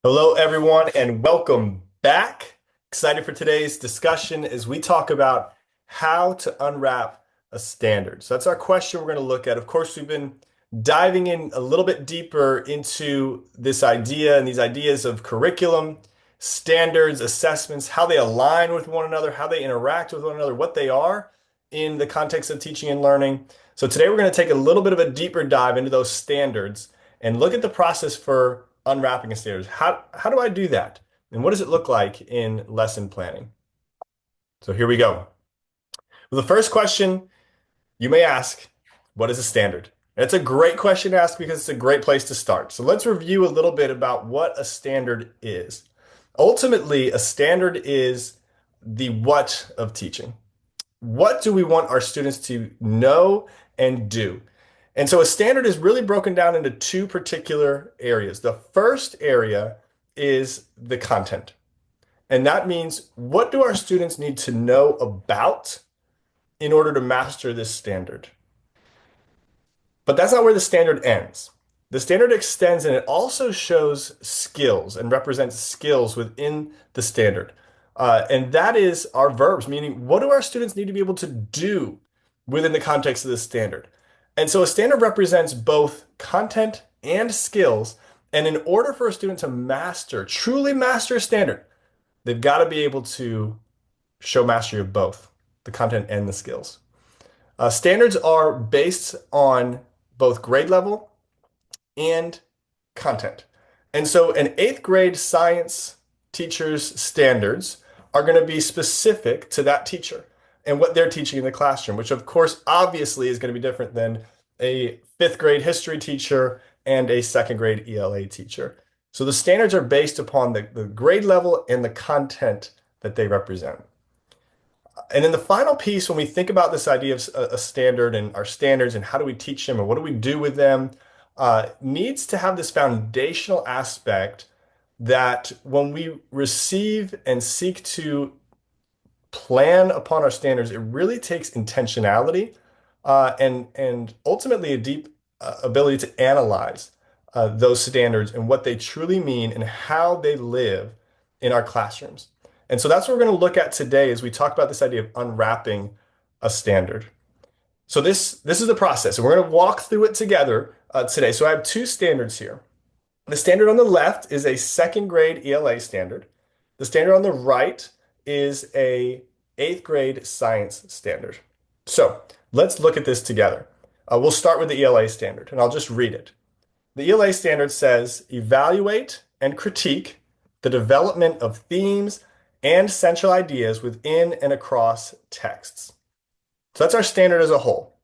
Hello, everyone, and welcome back. Excited for today's discussion as we talk about how to unwrap a standard. So that's our question we're going to look at. Of course, we've been diving in a little bit deeper into this idea and these ideas of curriculum, standards, assessments, how they align with one another, how they interact with one another, what they are in the context of teaching and learning. So today we're going to take a little bit of a deeper dive into those standards and look at the process for unwrapping a standard. How do I do that? And what does it look like in lesson planning? So here we go. Well, the first question you may ask, what is a standard? It's a great question to ask because it's a great place to start. So let's review a little bit about what a standard is. Ultimately, a standard is the what of teaching. What do we want our students to know and do? And so a standard is really broken down into two particular areas. The first area is the content. And that means what do our students need to know about in order to master this standard? But that's not where the standard ends. The standard extends and it also shows skills and represents skills within the standard. And that is our verbs, meaning what do our students need to be able to do within the context of the standard? And so a standard represents both content and skills. And in order for a student to truly master a standard, they've got to be able to show mastery of both the content and the skills. Standards are based on both grade level and content. And so an eighth grade science teacher's standards are going to be specific to that teacher and what they're teaching in the classroom, which of course obviously is going to be different than a fifth grade history teacher and a second grade ELA teacher. So the standards are based upon the grade level and the content that they represent. And then the final piece, when we think about this idea of a standard and our standards and how do we teach them and what do we do with them, needs to have this foundational aspect that when we receive and seek to plan upon our standards, it really takes intentionality and ultimately a deep ability to analyze those standards and what they truly mean and how they live in our classrooms. And so that's what we're going to look at today as we talk about this idea of unwrapping a standard. So this is the process, and we're going to walk through it together today. So I have two standards here. The standard on the left is a second grade ELA standard. The standard on the right is a eighth grade science standard. So let's look at this together. We'll start with the ELA standard, and I'll just read it. The ELA standard says, evaluate and critique the development of themes and central ideas within and across texts. So that's our standard as a whole.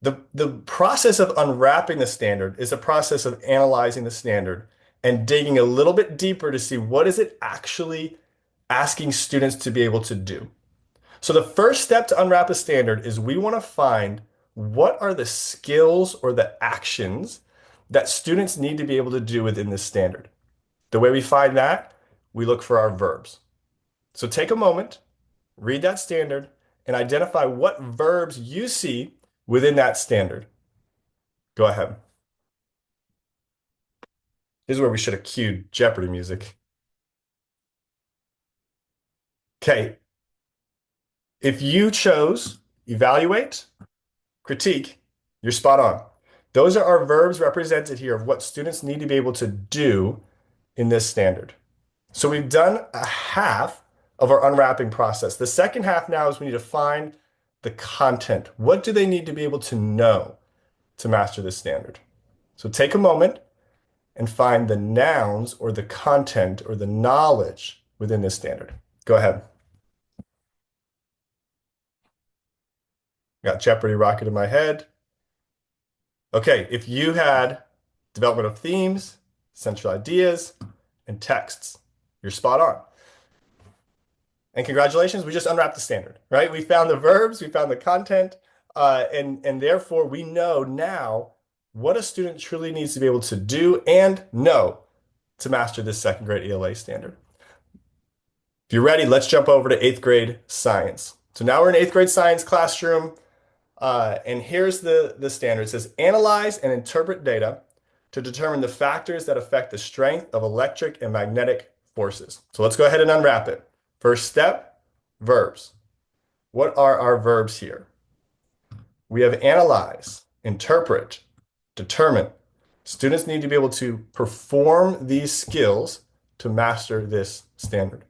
The process of unwrapping the standard is a process of analyzing the standard and digging a little bit deeper to see what is it actually asking students to be able to do. So the first step to unwrap a standard is we want to find what are the skills or the actions that students need to be able to do within this standard. The way we find that, we look for our verbs. So take a moment, read that standard, and identify what verbs you see within that standard. Go ahead. This is where we should have cued Jeopardy music. Okay. If you chose evaluate, critique, you're spot on. Those are our verbs represented here of what students need to be able to do in this standard. So we've done a half of our unwrapping process. The second half now is we need to find the content. What do they need to be able to know to master this standard? So take a moment and find the nouns or the content or the knowledge within this standard. Go ahead. Got Jeopardy rocket in my head. Okay, if you had development of themes, central ideas, and texts, you're spot on. And congratulations, we just unwrapped the standard, right? We found the verbs, we found the content, and therefore we know now what a student truly needs to be able to do and know to master this second grade ELA standard. If you're ready, let's jump over to eighth grade science. So now we're in eighth grade science classroom, and here's the standard. It says, analyze and interpret data to determine the factors that affect the strength of electric and magnetic forces. So let's go ahead and unwrap it. First step, verbs. What are our verbs here? We have analyze, interpret, determine. Students need to be able to perform these skills to master this standard.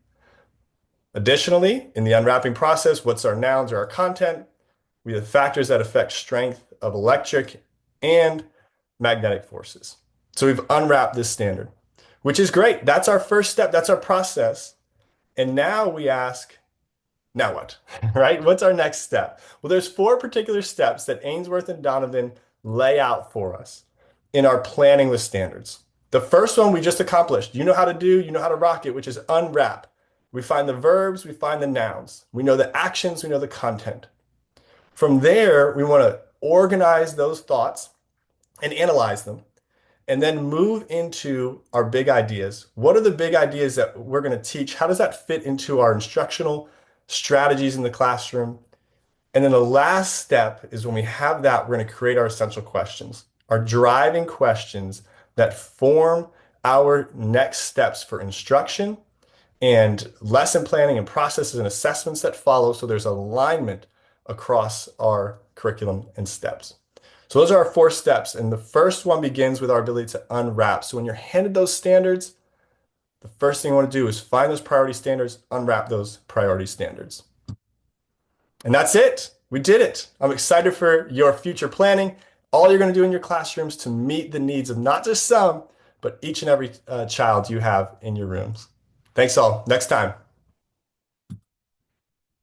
Additionally, in the unwrapping process, what's our nouns or our content? We have factors that affect strength of electric and magnetic forces. So we've unwrapped this standard, which is great. That's our first step. That's our process. And now we ask, now what, right? What's our next step? Well, there's 4 particular steps that Ainsworth and Donovan lay out for us in our planning with standards. The first one we just accomplished. You know how to do, you know how to rock it, which is unwrap. We find the verbs, we find the nouns. We know the actions, we know the content. From there, we want to organize those thoughts and analyze them, and then move into our big ideas. What are the big ideas that we're going to teach? How does that fit into our instructional strategies in the classroom? And then the last step is when we have that, we're going to create our essential questions, our driving questions that form our next steps for instruction and lesson planning and processes and assessments that follow. So there's alignment across our curriculum and steps. So those are our 4 steps. And the first one begins with our ability to unwrap. So when you're handed those standards, the first thing you want to do is find those priority standards, unwrap those priority standards. And that's it. We did it. I'm excited for your future planning. All you're going to do in your classrooms to meet the needs of not just some, but each and every child you have in your rooms. Thanks all. Next time.